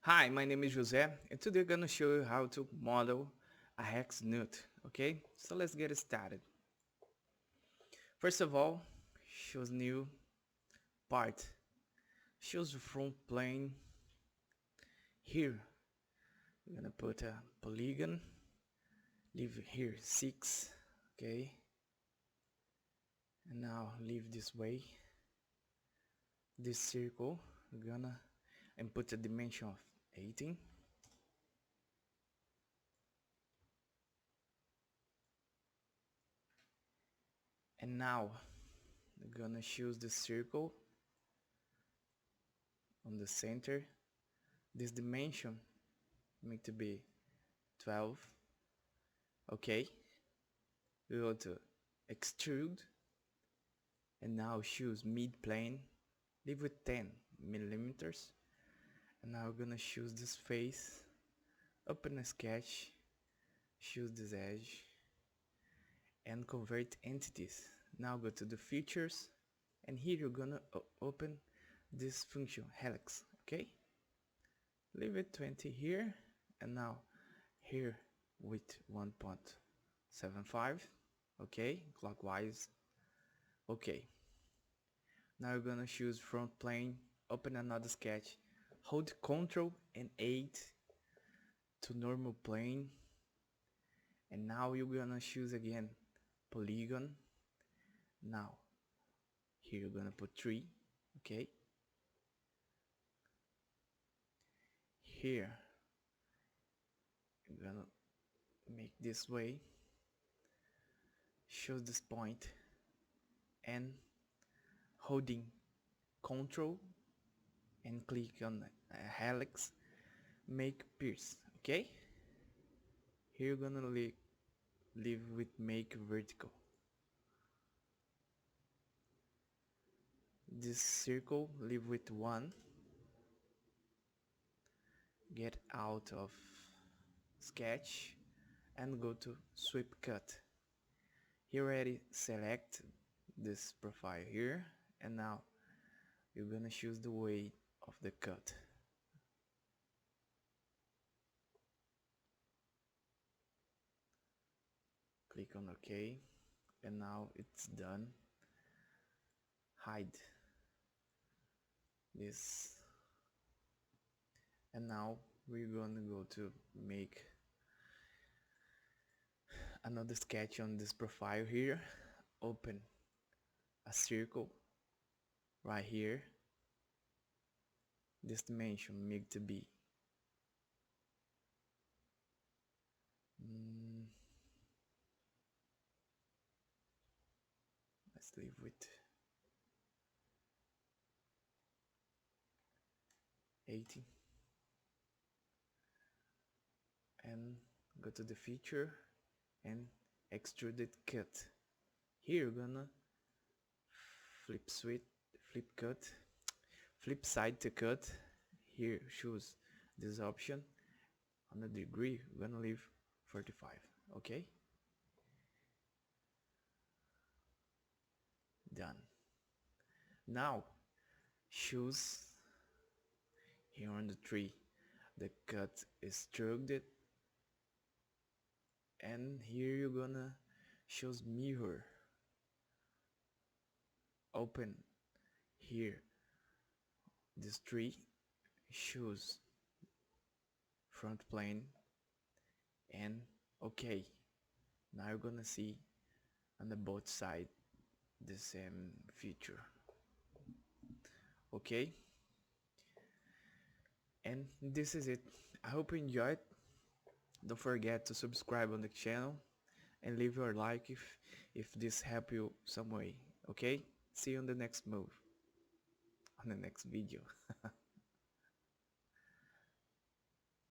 Hi, my name is Jose, and today I'm gonna show you how to model a hex nut. Okay, so let's get started. First of all, choose new part. Choose the front plane. Here, we're gonna put a polygon. Leave here 6. Okay, and now leave this way. This circle, we're gonna and put a dimension of 18. And now we're gonna choose the circle on the center. This dimension need to be 12. Okay, we go to extrude and now choose mid plane, leave with 10 millimeters, and now we're gonna choose this face, open a sketch, choose this edge and convert entities. Now go to the features, and here you're gonna open this function helix. Okay, leave it 20 here, and now here with 1.75. okay, clockwise. Okay, now we're gonna choose front plane, open another sketch, hold Ctrl and 8 to normal plane, and now you're gonna choose again polygon. Now here you're gonna put 3. Okay, here you're gonna make this way, choose this point and holding Ctrl and click on helix, make pierce. Okay, here you're gonna leave with make vertical. This circle leave with 1. Get out of sketch and go to sweep cut. Here already select this profile here, and now you're gonna choose the way of the cut. Click on OK, and now it's done. Hide this, and now we're gonna go to make another sketch on this profile here. Open a circle right here. This dimension make to be let's leave with 80, and go to the feature and extruded cut. Here you're gonna flip side to cut. Here choose this option. On the degree we're gonna leave 45. Okay, done. Now choose here on the tree the cut is extruded, and here you're gonna choose mirror. Open here this tree, choose front plane, and okay, now you're gonna see on the both side the same feature. Okay, and this is it. I hope you enjoyed. Don't forget to subscribe on the channel and leave your like if this help you some way. Okay, see you on the next move, on the next video.